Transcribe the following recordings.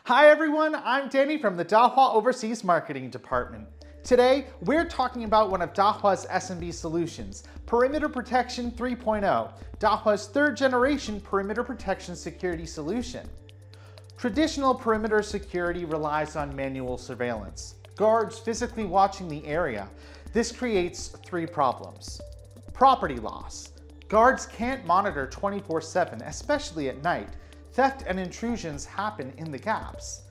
Hi everyone, I'm Danny from the Dahua Overseas Marketing Department. Today, we're talking about one of Dahua's SMB solutions, Perimeter Protection 3.0, Dahua's third generation perimeter protection security solution. Traditional perimeter security relies on manual surveillance, guards physically watching the area. This creates three problems. Property loss. Guards can't monitor 24/7, especially at night. Theft and intrusions happen in the gaps.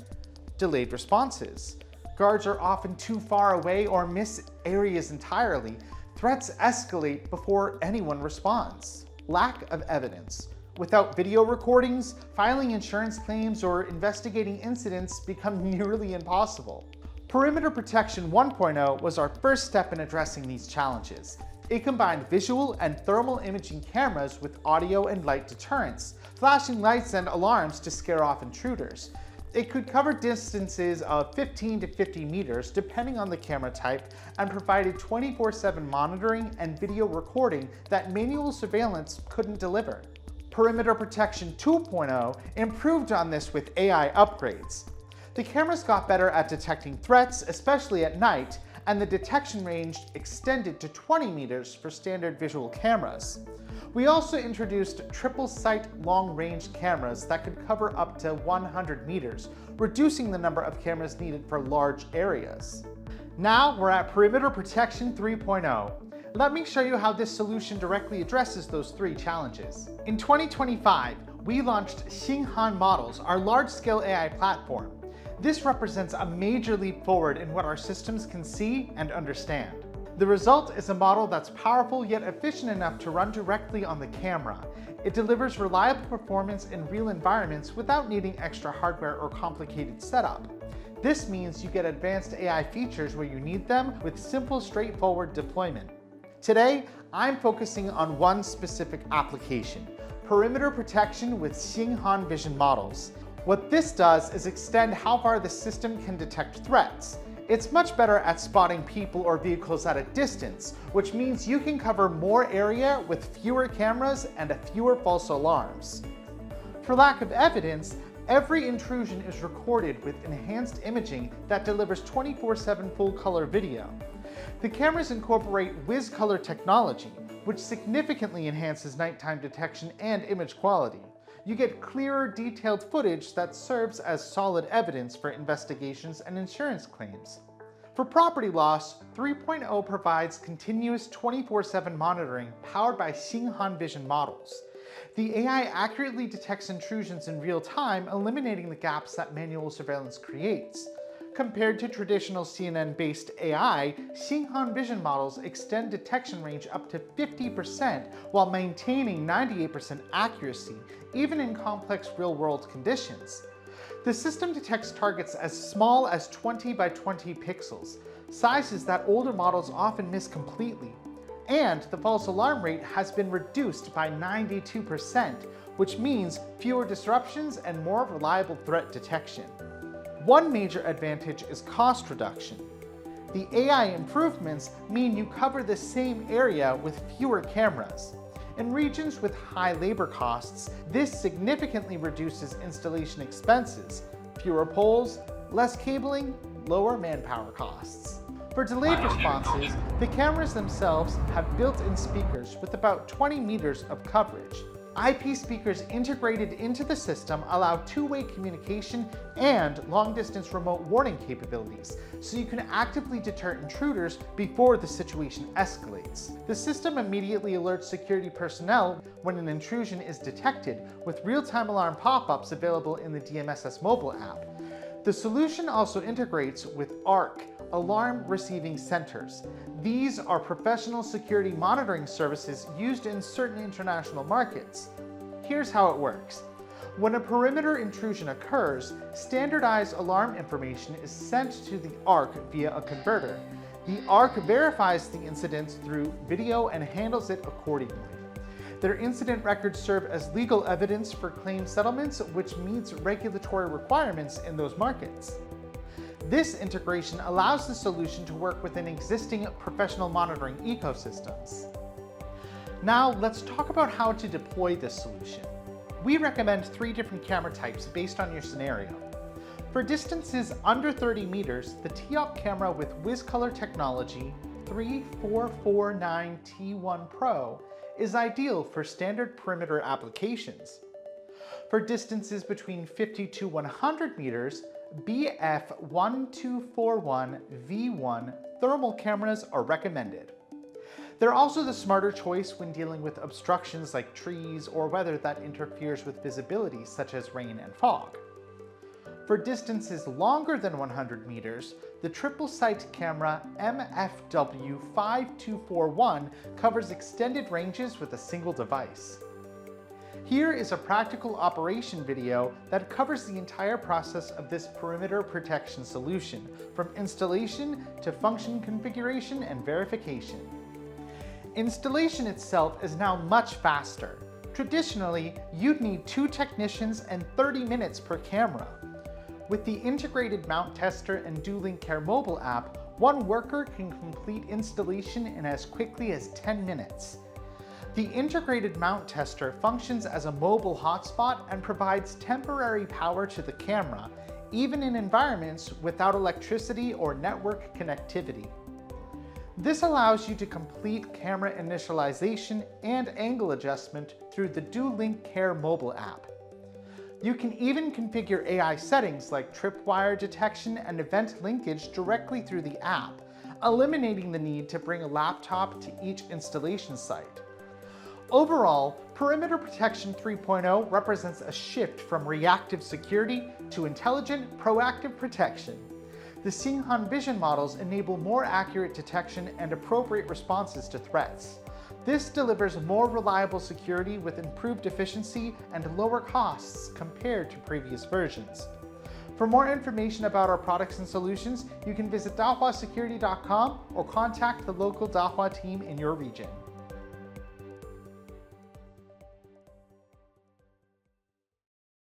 Delayed responses. Guards are often too far away or miss areas entirely. Threats escalate before anyone responds. Lack of evidence. Without video recordings, filing insurance claims or investigating incidents become nearly impossible. Perimeter Protection 1.0 was our first step in addressing these challenges. It combined visual and thermal imaging cameras with audio and light deterrence, flashing lights and alarms to scare off intruders. It could cover distances of 15 to 50 meters depending on the camera type and provided 24/7 monitoring and video recording that manual surveillance couldn't deliver. Perimeter Protection 2.0 improved on this with AI upgrades. The cameras got better at detecting threats, especially at night, and the detection range extended to 20 meters for standard visual cameras. We also introduced triple sight long-range cameras that could cover up to 100 meters, reducing the number of cameras needed for large areas. Now we're at Perimeter Protection 3.0. Let me show you how this solution directly addresses those three challenges. In 2025, we launched Xinghan Models, our large-scale AI platform. This represents a major leap forward in what our systems can see and understand. The result is a model that's powerful yet efficient enough to run directly on the camera. It delivers reliable performance in real environments without needing extra hardware or complicated setup. This means you get advanced AI features where you need them with simple, straightforward deployment. Today, I'm focusing on one specific application, perimeter protection with Xinghan Vision models. What this does is extend how far the system can detect threats. It's much better at spotting people or vehicles at a distance, which means you can cover more area with fewer cameras and fewer false alarms. For lack of evidence, every intrusion is recorded with enhanced imaging that delivers 24/7 full-color video. The cameras incorporate WiZ-Color technology, which significantly enhances nighttime detection and image quality. You get clearer, detailed footage that serves as solid evidence for investigations and insurance claims. For property loss, 3.0 provides continuous 24/7 monitoring powered by Xinghan Vision models. The AI accurately detects intrusions in real time, eliminating the gaps that manual surveillance creates. Compared to traditional CNN-based AI, Xinghan Vision models extend detection range up to 50% while maintaining 98% accuracy, even in complex real-world conditions. The system detects targets as small as 20 by 20 pixels, sizes that older models often miss completely. And the false alarm rate has been reduced by 92%, which means fewer disruptions and more reliable threat detection. One major advantage is cost reduction. The AI improvements mean you cover the same area with fewer cameras. In regions with high labor costs, this significantly reduces installation expenses. Fewer poles, less cabling, lower manpower costs. For delayed responses, the cameras themselves have built-in speakers with about 20 meters of coverage. IP speakers integrated into the system allow two-way communication and long-distance remote warning capabilities, so you can actively deter intruders before the situation escalates. The system immediately alerts security personnel when an intrusion is detected, with real-time alarm pop-ups available in the DMSS mobile app. The solution also integrates with ARC, Alarm Receiving Centers. These are professional security monitoring services used in certain international markets. Here's how it works. When a perimeter intrusion occurs, standardized alarm information is sent to the ARC via a converter. The ARC verifies the incident through video and handles it accordingly. Their incident records serve as legal evidence for claim settlements, which meets regulatory requirements in those markets. This integration allows the solution to work within existing professional monitoring ecosystems. Now let's talk about how to deploy this solution. We recommend 3 different camera types based on your scenario. For distances under 30 meters, the TOP camera with WizColor technology 3449T1 Pro is ideal for standard perimeter applications. For distances between 50 to 100 meters, BF1241V1 thermal cameras are recommended. They're also the smarter choice when dealing with obstructions like trees or weather that interferes with visibility, such as rain and fog. For distances longer than 100 meters, the triple-site camera MFW5241 covers extended ranges with a single device. Here is a practical operation video that covers the entire process of this perimeter protection solution, from installation to function configuration and verification. Installation itself is now much faster. Traditionally, you'd need 2 technicians and 30 minutes per camera. With the integrated mount tester and DoLink Care mobile app, one worker can complete installation in as quickly as 10 minutes. The integrated mount tester functions as a mobile hotspot and provides temporary power to the camera, even in environments without electricity or network connectivity. This allows you to complete camera initialization and angle adjustment through the DoLink Care mobile app. You can even configure AI settings like tripwire detection and event linkage directly through the app, eliminating the need to bring a laptop to each installation site. Overall, Perimeter Protection 3.0 represents a shift from reactive security to intelligent, proactive protection. The Xinhan Vision models enable more accurate detection and appropriate responses to threats. This delivers more reliable security with improved efficiency and lower costs compared to previous versions. For more information about our products and solutions, you can visit dahuasecurity.com or contact the local Dahua team in your region.